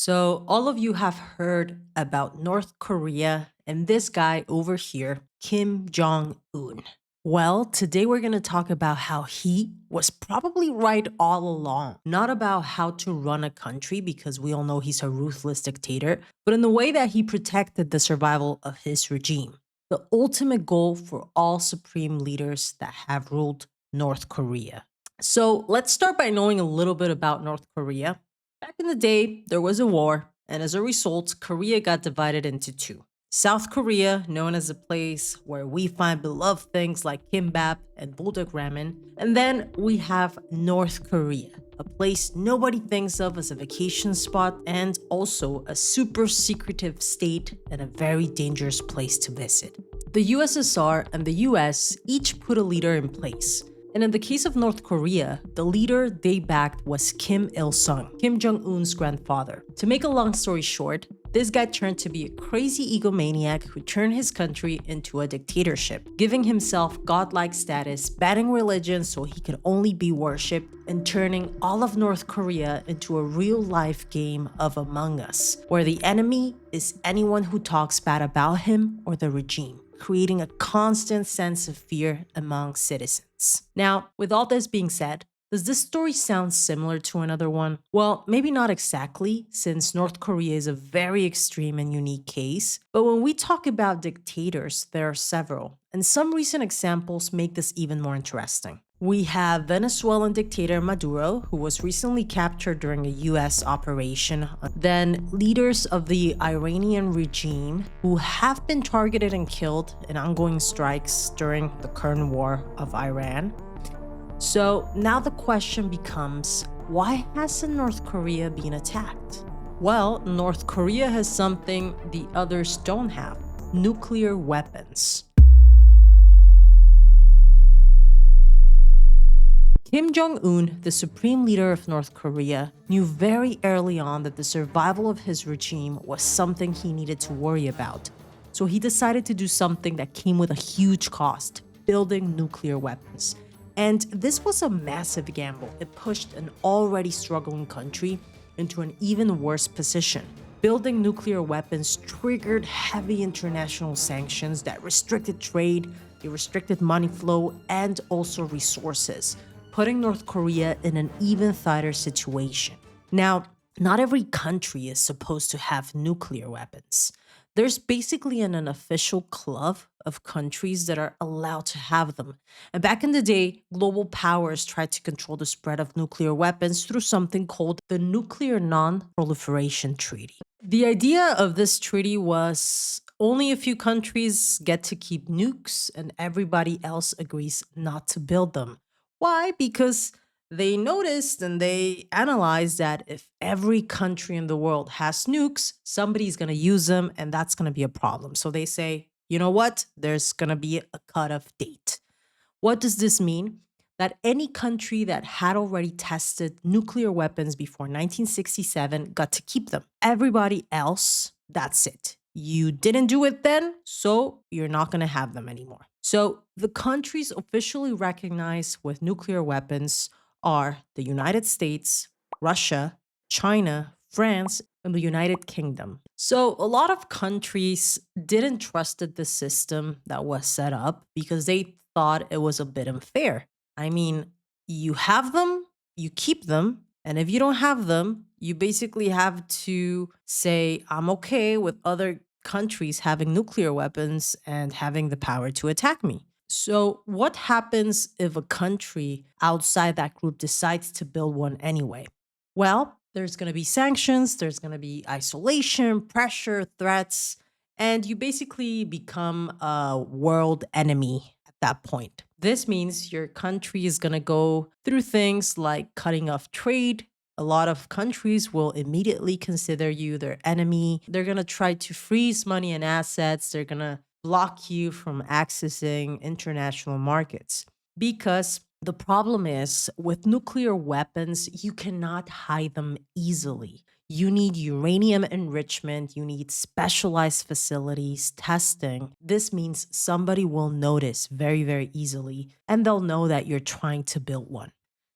So, all of you have heard about North Korea and this guy over here, Kim Jong un. Well, today we're going to talk about how he was probably right all along. Not about how to run a country, because we all know he's a ruthless dictator, but in the way that he protected the survival of his regime. The ultimate goal for all supreme leaders that have ruled North Korea. So, let's start by knowing a little bit about North Korea. Back in the day, there was a war, and as a result, Korea got divided into two. South Korea, known as a place where we find beloved things like kimbap and bulldog ramen. And then we have North Korea, a place nobody thinks of as a vacation spot and also a super secretive state and a very dangerous place to visit. The USSR and the US each put a leader in place. And in the case of North Korea, the leader they backed was Kim Il-sung, Kim Jong-un's grandfather. To make a long story short, this guy turned to be a crazy egomaniac who turned his country into a dictatorship, giving himself godlike status, banning religion so he could only be worshipped, and turning all of North Korea into a real-life game of Among Us, where the enemy is anyone who talks bad about him or the regime, creating a constant sense of fear among citizens. Now, with all this being said, does this story sound similar to another one? Well, maybe not exactly, since North Korea is a very extreme and unique case. But when we talk about dictators, there are several, and some recent examples make this even more interesting. We have Venezuelan dictator Maduro, who was recently captured during a US operation. Then leaders of the Iranian regime, who have been targeted and killed in ongoing strikes during the current war of Iran. So now the question becomes, why hasn't North Korea been attacked? Well, North Korea has something the others don't have: nuclear weapons. Kim Jong-un, the supreme leader of North Korea, knew very early on that the survival of his regime was something he needed to worry about. So he decided to do something that came with a huge cost: building nuclear weapons. And this was a massive gamble. It pushed an already struggling country into an even worse position. Building nuclear weapons triggered heavy international sanctions that restricted trade, they restricted money flow, and also resources, putting North Korea in an even tighter situation. Now, not every country is supposed to have nuclear weapons. There's basically an unofficial club of countries that are allowed to have them. And back in the day, global powers tried to control the spread of nuclear weapons through something called the Nuclear Non-Proliferation Treaty. The idea of this treaty was only a few countries get to keep nukes and everybody else agrees not to build them. Why? Because they noticed and they analyzed that if every country in the world has nukes, somebody's going to use them and that's going to be a problem. So they say, you know what? There's going to be a cutoff date. What does this mean? That any country that had already tested nuclear weapons before 1967 got to keep them. Everybody else, that's it. You didn't do it then, so you're not going to have them anymore. So the countries officially recognized with nuclear weapons are the United States, Russia, China, France, and the United Kingdom. So a lot of countries didn't trusted the system that was set up because they thought it was a bit unfair. I mean, you have them, you keep them, and if you don't have them, you basically have to say, I'm okay with other countries having nuclear weapons and having the power to attack me. So, what happens if a country outside that group decides to build one anyway? Well, there's going to be sanctions, there's going to be isolation, pressure, threats, and you basically become a world enemy at that point. This means your country is going to go through things like cutting off trade. A lot of countries will immediately consider you their enemy. They're going to try to freeze money and assets. They're going to block you from accessing international markets. Because the problem is, with nuclear weapons, you cannot hide them easily. You need uranium enrichment, you need specialized facilities, testing. This means somebody will notice very, very easily, and they'll know that you're trying to build one.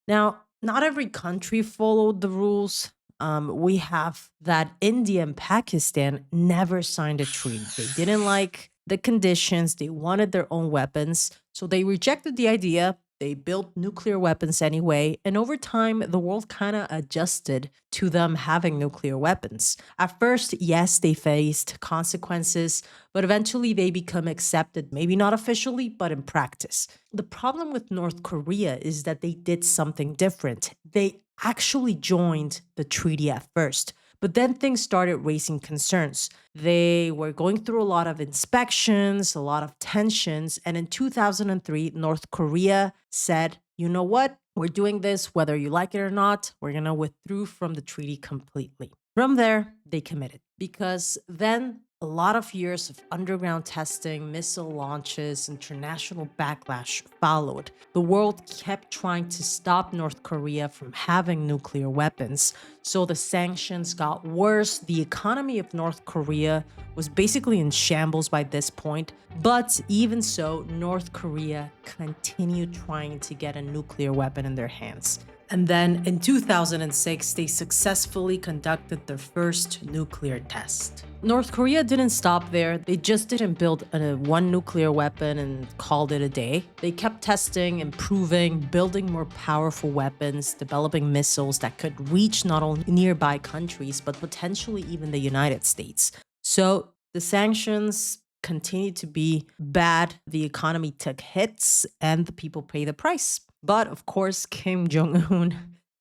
Now, not every country followed the rules. We have that India and Pakistan never signed a treaty. They didn't like the conditions, they wanted their own weapons. So they rejected the idea. They built nuclear weapons anyway. And over time, the world kind of adjusted to them having nuclear weapons. At first, yes, they faced consequences, but eventually they become accepted, maybe not officially, but in practice. The problem with North Korea is that they did something different. They actually joined the treaty at first. But then things started raising concerns. They were going through a lot of inspections, a lot of tensions. And in 2003, North Korea said, you know what? We're doing this whether you like it or not. We're going to withdraw from the treaty completely. From there, they committed because then a lot of years of underground testing, missile launches, international backlash followed. The world kept trying to stop North Korea from having nuclear weapons. So the sanctions got worse. The economy of North Korea was basically in shambles by this point. But even so, North Korea continued trying to get a nuclear weapon in their hands. And then in 2006, they successfully conducted their first nuclear test. North Korea didn't stop there. They just didn't build one nuclear weapon and called it a day. They kept testing, improving, building more powerful weapons, developing missiles that could reach not only nearby countries, but potentially even the United States. So the sanctions continued to be bad. The economy took hits and the people pay the price. But of course, Kim Jong-un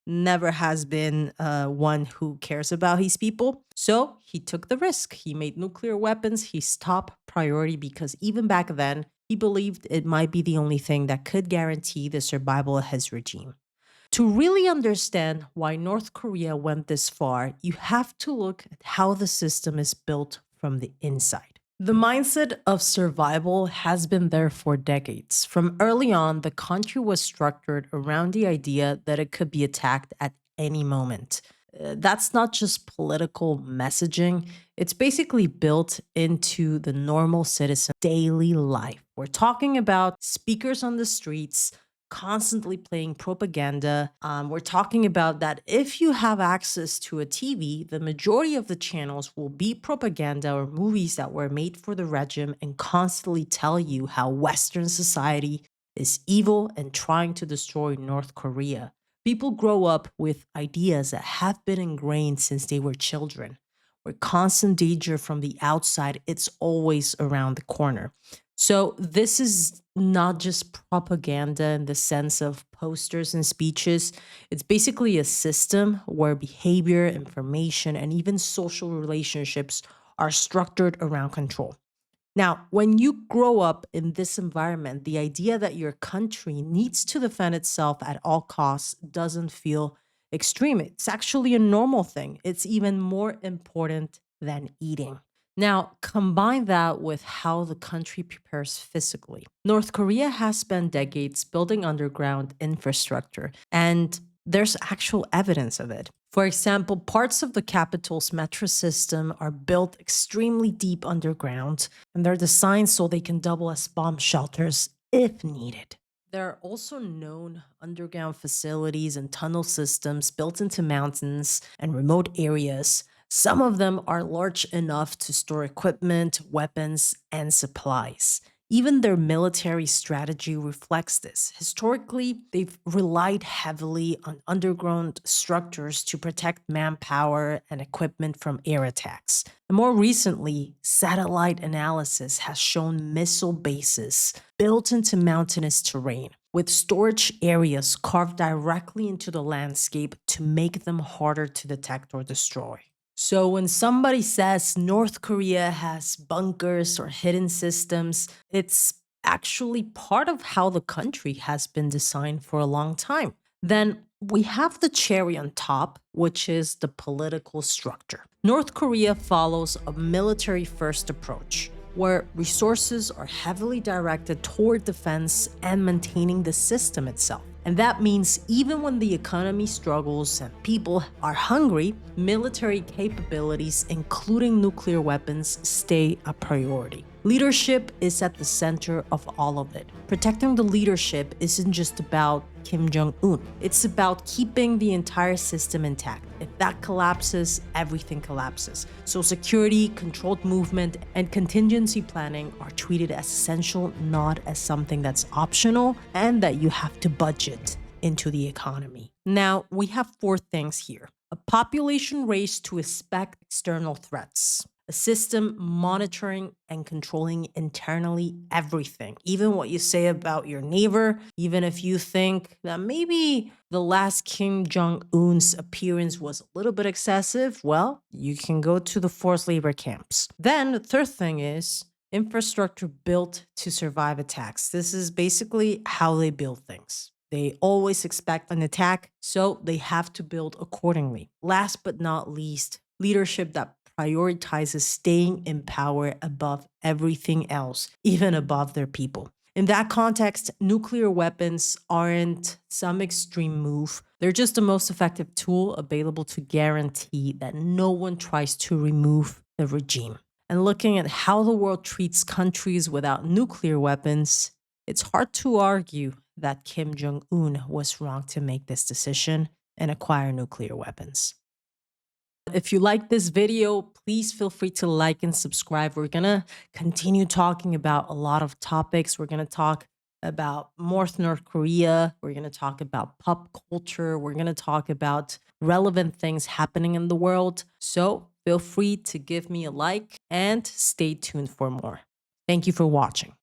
never has been one who cares about his people. So he took the risk. He made nuclear weapons his top priority because even back then, he believed it might be the only thing that could guarantee the survival of his regime. To really understand why North Korea went this far, you have to look at how the system is built from the inside. The mindset of survival has been there for decades. From early on, the country was structured around the idea that it could be attacked at any moment. That's not just political messaging, it's basically built into the normal citizen's daily life. We're talking about speakers on the streets, constantly playing propaganda. We're talking about that if you have access to a TV, the majority of the channels will be propaganda or movies that were made for the regime and constantly tell you how Western society is evil and trying to destroy North Korea. People grow up with ideas that have been ingrained since they were children. Where constant danger from the outside, it's always around the corner. So this is not just propaganda in the sense of posters and speeches. It's basically a system where behavior, information, and even social relationships are structured around control. Now, when you grow up in this environment, the idea that your country needs to defend itself at all costs doesn't feel extreme. It's actually a normal thing. It's even more important than eating. Now, combine that with how the country prepares physically. North Korea has spent decades building underground infrastructure, and there's actual evidence of it. For example, parts of the capital's metro system are built extremely deep underground, and they're designed so they can double as bomb shelters if needed. There are also known underground facilities and tunnel systems built into mountains and remote areas. Some of them are large enough to store equipment, weapons, and supplies. Even their military strategy reflects this. Historically, they've relied heavily on underground structures to protect manpower and equipment from air attacks. And more recently, satellite analysis has shown missile bases built into mountainous terrain, with storage areas carved directly into the landscape to make them harder to detect or destroy. So when somebody says North Korea has bunkers or hidden systems, it's actually part of how the country has been designed for a long time. Then we have the cherry on top, which is the political structure. North Korea follows a military-first approach, where resources are heavily directed toward defense and maintaining the system itself. And that means even when the economy struggles and people are hungry, military capabilities, including nuclear weapons, stay a priority. Leadership is at the center of all of it. Protecting the leadership isn't just about Kim Jong-un. It's about keeping the entire system intact. If that collapses, everything collapses. So security, controlled movement, and contingency planning are treated as essential, not as something that's optional and that you have to budget into the economy. Now, we have 4 things here. A population race to expect external threats. A system monitoring and controlling internally everything, even what you say about your neighbor, even if you think that maybe the last Kim Jong-un's appearance was a little bit excessive, well, you can go to the forced labor camps. Then the third thing is infrastructure built to survive attacks. This is basically how they build things. They always expect an attack, so they have to build accordingly. Last but not least, leadership that prioritizes staying in power above everything else, even above their people. In that context, nuclear weapons aren't some extreme move. They're just the most effective tool available to guarantee that no one tries to remove the regime. And looking at how the world treats countries without nuclear weapons, it's hard to argue that Kim Jong-un was wrong to make this decision and acquire nuclear weapons. If you like this video, please feel free to like and subscribe. We're going to continue talking about a lot of topics. We're going to talk about North Korea. We're going to talk about pop culture. We're going to talk about relevant things happening in the world. So feel free to give me a like and stay tuned for more. Thank you for watching.